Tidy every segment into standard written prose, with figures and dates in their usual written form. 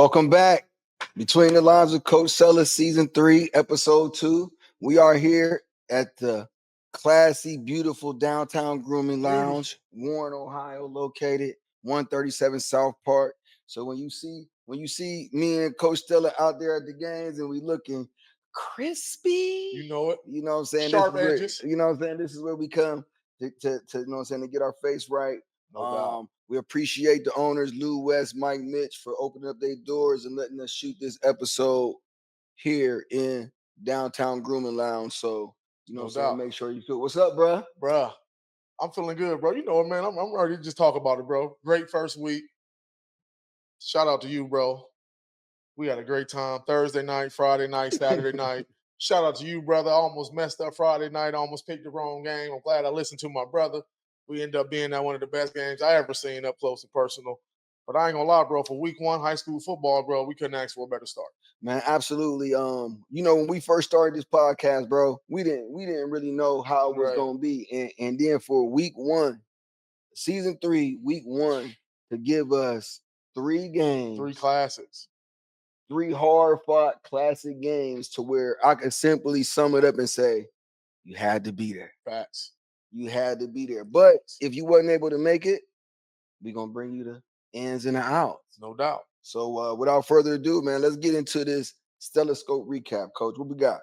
Welcome back. Between the Lines with Coach Stella, Season 3, Episode 2. We are here at the classy, beautiful downtown grooming lounge, Warren, Ohio, located 137 South Park. So when you see me and Coach Stella out there at the games and we looking crispy, you know it. You know what I'm saying? Sharp edges. You know what I'm saying? This is where we come to you know what I'm saying, to get our face right. No doubt. We appreciate the owners, Lou West, Mike Mitch, for opening up their doors and letting us shoot this episode here in downtown grooming lounge. So, you know what I'm saying? Make sure you feel. What's up, bro? Bruh, I'm feeling good, bro. You know what, man? I'm ready to just talk about it, bro. Great first week. Shout out to you, bro. We had a great time. Thursday night, Friday night, Saturday night. Shout out to you, brother. I almost messed up Friday night. I almost picked the wrong game. I'm glad I listened to my brother. We ended up being at one of the best games I ever seen up close and personal. But I ain't gonna lie, bro. For week 1, high school football, bro, we couldn't ask for a better start. Man, absolutely. You know, when we first started this podcast, bro, we didn't really know how it was gonna be. And then for week 1, season 3, week 1, to give us 3 games, 3 classics. 3 hard-fought classic games to where I can simply sum it up and say, you had to be there. Facts. You had to be there. But if you wasn't able to make it, we're going to bring you the ins and the outs. No doubt. So without further ado, man, let's get into this StellaScope recap, Coach. What we got?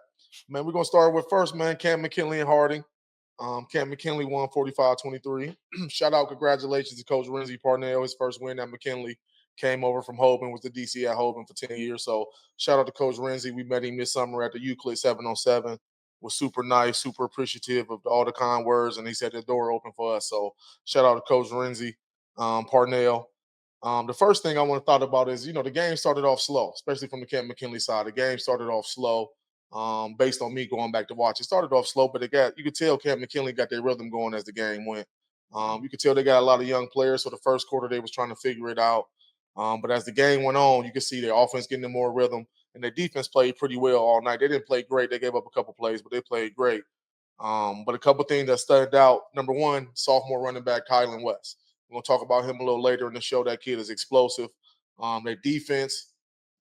Man, we're going to start with first, man, Cam McKinley and Harding. Cam McKinley won 45-23. Shout out, congratulations to Coach Renzi Parnell. His first win at McKinley. Came over from Hoban, was the DC at Hoban for 10 years. So shout out to Coach Renzi. We met him this summer at the Euclid 707. Was super nice, super appreciative of all the kind words, and he said the door open for us. So shout out to Coach Renzi Parnell. The first thing I want to thought about is, you know, the game started off slow, especially from the Cam McKinley side. The game started off slow. Based on me going back to watch. It started off slow, but you could tell Cam McKinley got their rhythm going as the game went. You could tell they got a lot of young players, so the first quarter they was trying to figure it out. But as the game went on, you could see their offense getting more rhythm, and their defense played pretty well all night. They didn't play great. They gave up a couple plays, but they played great. But a couple things that stood out. Number one, sophomore running back Kylan West. We're going to talk about him a little later in the show. That kid is explosive. Their defense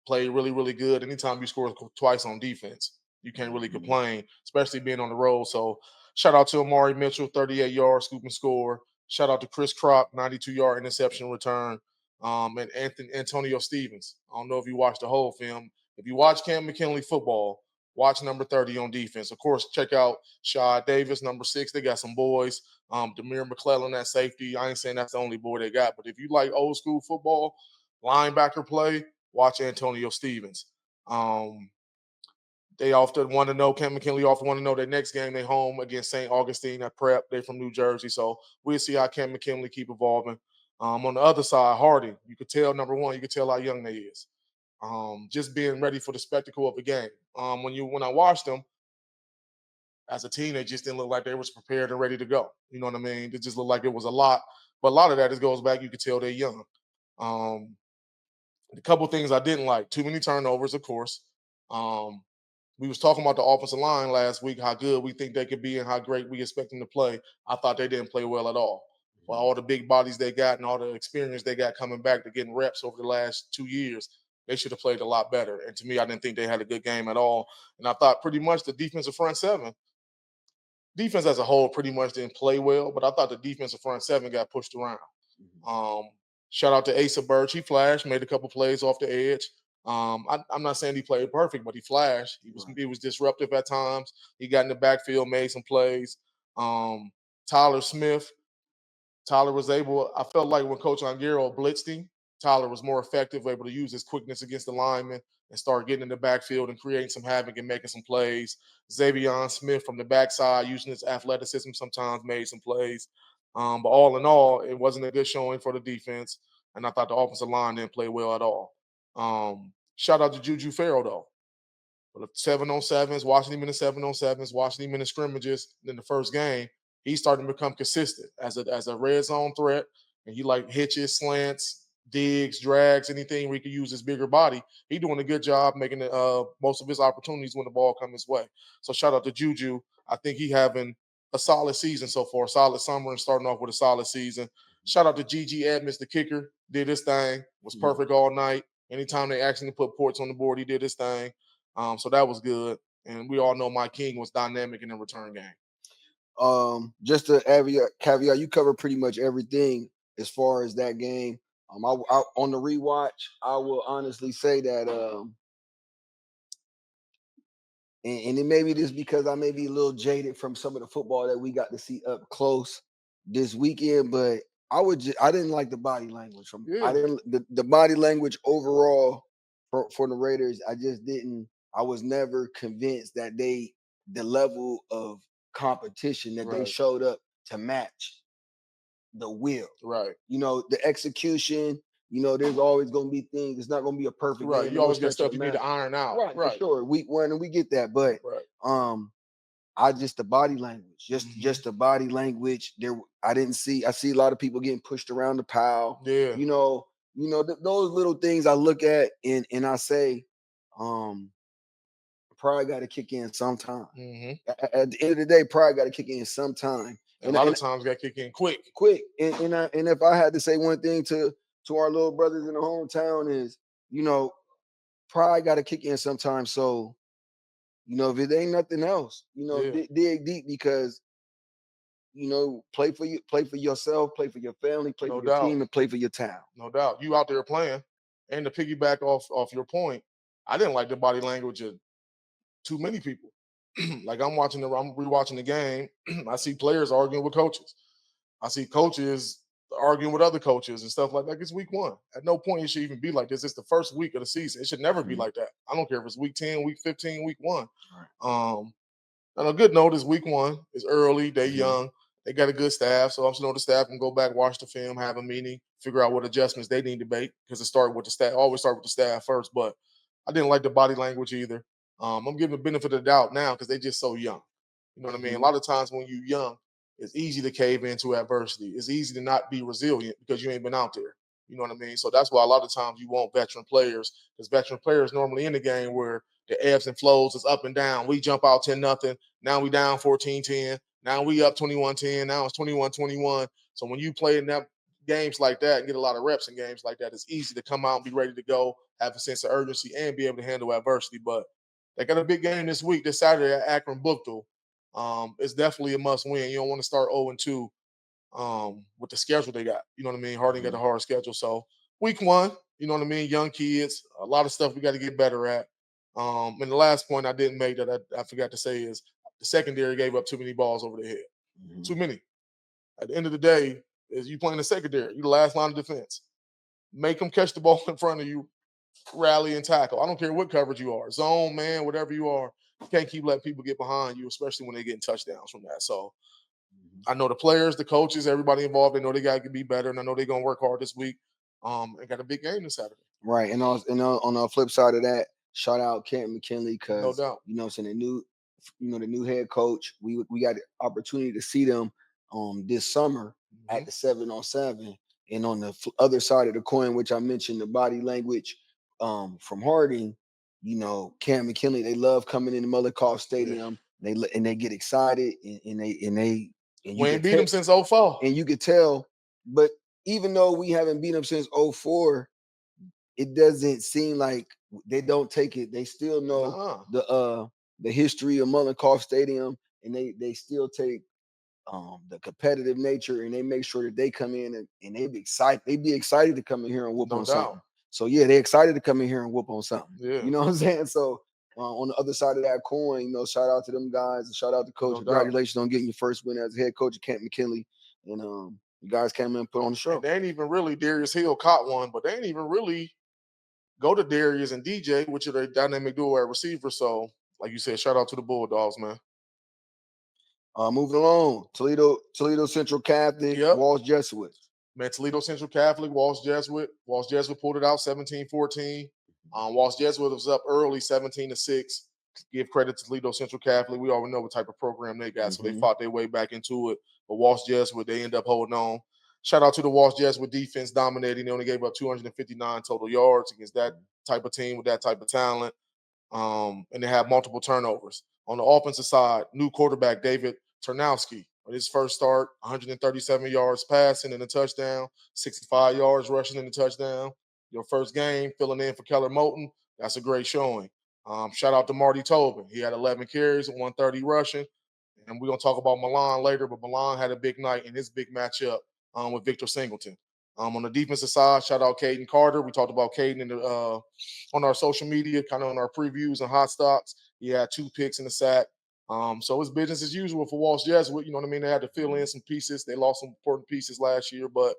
played really, really good. Anytime you score twice on defense, you can't really complain, especially being on the road. So shout out to Amari Mitchell, 38-yard scoop and score. Shout out to Chris Kropp, 92-yard interception return. And Antonio Stevens. I don't know if you watched the whole film. If you watch Cam McKinley football, watch number 30 on defense. Of course, check out Shaw Davis, number 6. They got some boys. Demir McClellan at safety. I ain't saying that's the only boy they got, but if you like old school football, linebacker play, watch Antonio Stevens. They often want to know, Cam McKinley often want to know their next game they home against St. Augustine at Prep. They're from New Jersey. So we'll see how Cam McKinley keep evolving. On the other side, Harding, you could tell, number one, you could tell how young they is. Just being ready for the spectacle of a game. When I watched them as a team, they just didn't look like they was prepared and ready to go. You know what I mean? It just looked like it was a lot. But a lot of that just goes back, you could tell they're young. A couple things I didn't like. Too many turnovers, of course. We was talking about the offensive line last week, how good we think they could be and how great we expect them to play. I thought they didn't play well at all. For all the big bodies they got and all the experience they got coming back to getting reps over the last 2 years, they should have played a lot better. And to me, I didn't think they had a good game at all. And I thought pretty much the defensive front seven, defense as a whole pretty much didn't play well, but I thought the defensive front seven got pushed around. Shout out to Asa Birch. He flashed, made a couple plays off the edge. I'm not saying he played perfect, but he flashed. He was disruptive at times. He got in the backfield, made some plays. Tyler Smith. Tyler was able, I felt like when Coach Ongaro blitzed him, Tyler was more effective, able to use his quickness against the linemen and start getting in the backfield and creating some havoc and making some plays. Xavier Smith from the backside, using his athleticism, sometimes made some plays. But all in all, it wasn't a good showing for the defense, and I thought the offensive line didn't play well at all. Shout out to Juju Farrell, though. For the 7-on-7s, watching him in the 7-on-7s, watching him in the scrimmages in the first game, he's starting to become consistent as a red zone threat. And he like hitches, slants, digs, drags, anything where he can use his bigger body. He's doing a good job making most of his opportunities when the ball comes his way. So shout out to Juju. I think he having a solid season so far, solid summer and starting off with a solid season. Shout out to Gigi Edmonds, the kicker, did his thing, was perfect all night. Anytime they asked him to put points on the board, he did his thing. So that was good. And we all know Mike King was dynamic in the return game. Just to caveat, you cover pretty much everything as far as that game. On the rewatch, I will honestly say that, and it may be just because I may be a little jaded from some of the football that we got to see up close this weekend, but I didn't like the body language from I didn't the body language overall for the Raiders. I just didn't. I was never convinced that the level of competition that they showed up to match the will. Right. The execution. There's always going to be things. It's not going to be a perfect game. You always get stuff you need to iron out. Right, for sure. Week 1, and we get that. But the body language, just the body language. I see a lot of people getting pushed around the pile. Yeah. Those little things I look at and I say, pride got to kick in sometime. At the end of the day, pride got to kick in sometime. And a lot of times got to kick in quick. And if I had to say one thing to our little brothers in the hometown is, pride got to kick in sometime. So, if it ain't nothing else, dig deep, because play for yourself, play for your family, play for your team, and play for your town. No doubt. You out there playing. And to piggyback off your point, I didn't like the body language of too many people. Like I'm rewatching the game. I see players arguing with coaches. I see coaches arguing with other coaches and stuff like that. It's week 1. At no point it should even be like this. It's the first week of the season. It should never be like that. I don't care if it's week 10, week 15, week 1. And a good note is week 1. It's early. They young. They got a good staff. So I'm sure the staff can go back, watch the film, have a meeting, figure out what adjustments they need to make, because it started with the staff. Always start with the staff first. But I didn't like the body language either. I'm giving the benefit of the doubt now because they're just so young. You know what I mean? A lot of times when you're young, it's easy to cave into adversity. It's easy to not be resilient because you ain't been out there. You know what I mean? So that's why a lot of times you want veteran players, because veteran players normally in the game where the ebbs and flows is up and down. We jump out 10-0. Now we down 14-10. Now we up 21-10. Now it's 21-21. So when you play in that games like that and get a lot of reps in games like that, it's easy to come out and be ready to go, have a sense of urgency, and be able to handle adversity. But they got a big game this Saturday at Akron Bookville. It's definitely a must win. You don't want to start 0-2 with the schedule they got. You know what I mean? Harding got a hard schedule. So week 1, you know what I mean? Young kids, a lot of stuff we got to get better at. And the last point I didn't make that I forgot to say is the secondary gave up too many balls over the head. Too many. At the end of the day, is you playing the secondary. You the last line of defense. Make them catch the ball in front of you, rally and tackle. I don't care what coverage you are, zone, man, whatever you are. You can't keep letting people get behind you, especially when they're getting touchdowns from that. So I know the players, the coaches, everybody involved, they know they got to be better, and I know they're going to work hard this week. And got a big game this Saturday. Right. And on the flip side of that, shout out Kent McKinley, because no doubt. So the new head coach, we got the opportunity to see them this summer at the 7-on-7. And on the other side of the coin, which I mentioned, the body language from Harding, Cam McKinley, they love coming into Mullicoff Stadium. They get excited and we ain't beat them since 04. And you could tell, but even though we haven't beat them since 04, it doesn't seem like they don't take it. They still know the history of Mullicoff Stadium, and they still take the competitive nature, and they make sure that they come in and they be excited. They be excited to come in here and whoop on something. So yeah, they're excited to come in here and whoop on something. Yeah. You know what I'm saying? So on the other side of that coin, shout out to them guys and shout out to Coach. Congratulations on getting your first win as head coach of Kent McKinley. And you guys came in and put on the show. And they ain't even really, Darius Hill caught one, but they ain't even really go to Darius and DJ, which are a dynamic duo at receiver. So, like you said, shout out to the Bulldogs, man. Moving along, Toledo Central Catholic, Walsh Jesuit. Man, Toledo Central Catholic, Walsh Jesuit. Walsh Jesuit pulled it out 17-14. Walsh Jesuit was up early 17-6. Give credit to Toledo Central Catholic. We already know what type of program they got, so they fought their way back into it. But Walsh Jesuit, they end up holding on. Shout out to the Walsh Jesuit defense dominating. They only gave up 259 total yards against that type of team with that type of talent. And they have multiple turnovers. On the offensive side, new quarterback David Turnowski. On his first start, 137 yards passing and a touchdown, 65 yards rushing in the touchdown. your first game filling in for Keller Moulton. That's a great showing. Shout out to Marty Tobin. He had 11 carries, 130 rushing. And we're going to talk about Milan later, but Milan had a big night in his big matchup with Victor Singleton. On the defensive side, shout out Caden Carter. We talked about Caden on our social media, kind of on our previews and hot stocks. He had 2 picks in the sack. So it's business as usual for Walsh Jesuit. You know what I mean? They had to fill in some pieces. They lost some important pieces last year, but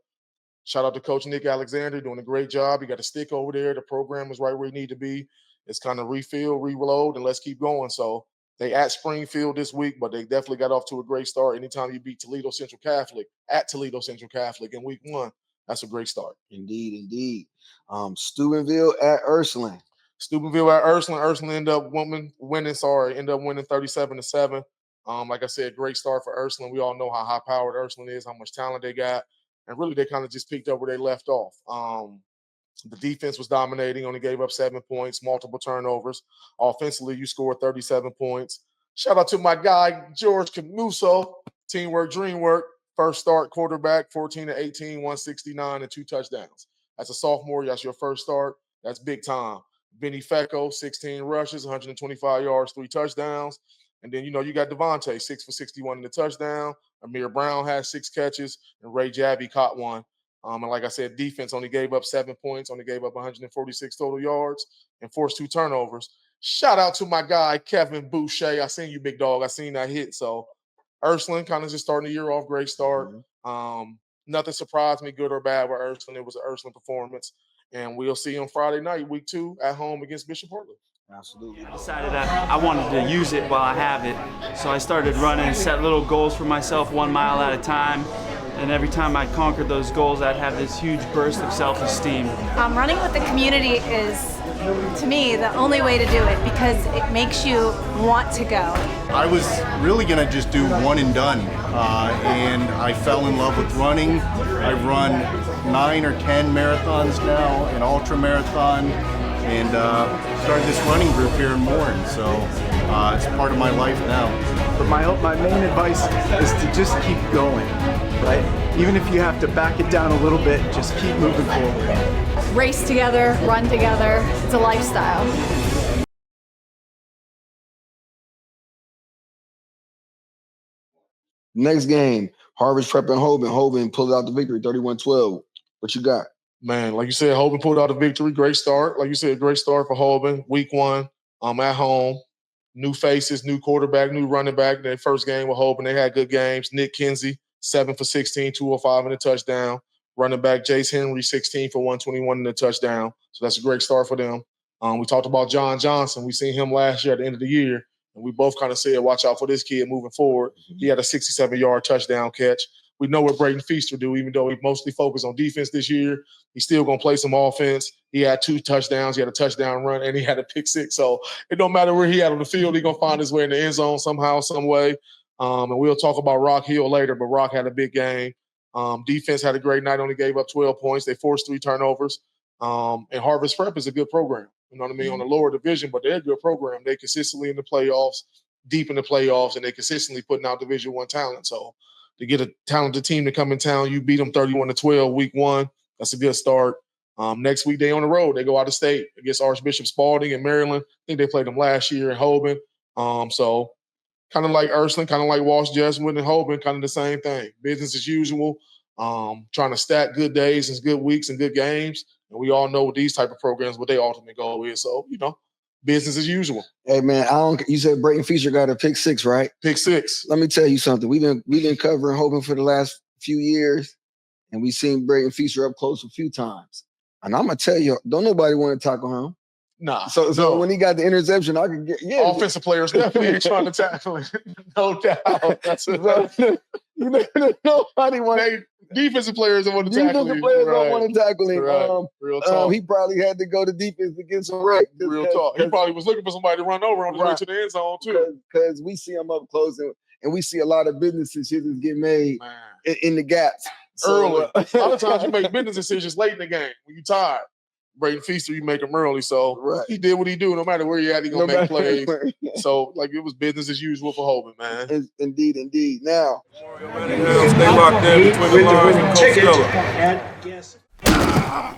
shout out to Coach Nick Alexander, doing a great job. He got a stick over there. The program is right where it need to be. It's kind of refill, reload, and let's keep going. So they at Springfield this week, but they definitely got off to a great start. Anytime you beat Toledo Central Catholic at Toledo Central Catholic in week 1, that's a great start. Indeed, indeed. Steubenville at Ursuline. Steubenville at Ursuline. Ursuline ended up winning 37-7. Like I said, great start for Ursuline. We all know how high-powered Ursuline is, how much talent they got. And really, they kind of just picked up where they left off. The defense was dominating, only gave up 7 points, multiple turnovers. Offensively, you scored 37 points. Shout out to my guy, George Camuso. Teamwork, dream work. First start quarterback, 14-18, 169, and 2 touchdowns. As a sophomore, that's your first start. That's big time. Benny Fecco, 16 rushes, 125 yards, 3 touchdowns. And then, you got Devontae, 6 for 61 in the touchdown. Amir Brown had 6 catches, and Ray Jabby caught 1. And like I said, defense only gave up 7 points, only gave up 146 total yards, and forced 2 turnovers. Shout out to my guy, Kevin Boucher. I seen you, big dog. I seen that hit. So Ursuline kind of just starting the year off, great start. Nothing surprised me, good or bad, with Ursuline. It was an Ursuline performance. And we'll see on Friday night, week 2, at home against Bishop Portland. Absolutely. I decided that I wanted to use it while I have it. So I started running, set little goals for myself 1 mile at a time. And every time I conquered those goals, I'd have this huge burst of self-esteem. Running with the community is, to me, the only way to do it because it makes you want to go. I was really going to just do one and done, and I fell in love with running. I've run 9 or 10 marathons now, an ultra marathon, and started this running group here in Warren, so it's part of my life now. But my main advice is to just keep going, right? Even if you have to back it down a little bit, just keep moving forward. Race together, run together, it's a lifestyle. Next game, Harvest Prep and Hoban. Hoban pulled out the victory, 31-12. What you got? Man, like you said, Hoban pulled out the victory. Great start. Like you said, great start for Hoban. Week 1, at home. New faces, new quarterback, new running back. Their first game with Hoban, they had good games. Nick Kinsey, 7 for 16, 205 and a touchdown. Running back Jace Henry, 16 for 121 and a touchdown. So that's a great start for them. We talked about John Johnson. We seen him last year at the end of the year. And we both kind of said, watch out for this kid moving forward. He had a 67-yard touchdown catch. We know what Braden Feaster do, even though he mostly focused on defense this year. He's still going to play some offense. He had 2 touchdowns. He had a touchdown run, and he had a pick 6. So it don't matter where he at on the field. He's going to find his way in the end zone somehow, some way. And we'll talk about Rock Hill later, but Rock had a big game. Defense had a great night, only gave up 12 points. They forced 3 turnovers. And Harvest Prep is a good program. You know what I mean? On the lower division, but they're a good program. They consistently in the playoffs, deep in the playoffs, and they consistently putting out Division I talent. So to get a talented team to come in town, you beat them 31-12 week 1. That's a good start. Next week, they on the road. They go out of state against Archbishop Spalding in Maryland. I think they played them last year in Hoban. So kind of like Ursuline, kind of like Walsh Jesuit and Hoban, kind of the same thing. Business as usual, trying to stack good days and good weeks and good games. And we all know with these type of programs what their ultimate goal is. So, business as usual. Hey man, you said Braden Feaster got a pick 6, right? Pick 6. Let me tell you something. We've been covering Hoban for the last few years, and we've seen Braden Feaster up close a few times. And I'm gonna tell you, don't nobody want to tackle him. Nah. So when he got the interception, I could get offensive players definitely ain't trying to tackle him. No doubt. That's nobody want. Defensive players don't want to tackle him. Defensive players don't want to tackle him. Right. Real talk. He probably had to go to defense to get some wreck. Real talk. He probably was looking for somebody to run over on the way to the end zone too. Because we see him up close, and we see a lot of business decisions get made in the gaps. Early. A lot of times you make business decisions late in the game when you're tired. Braden Feaster, you make him early. So he did what he do. No matter where you're at, he's going to make plays. So, it was business as usual for Hoban, man. Indeed. Now. Stay locked in between the lines and Coach Stella.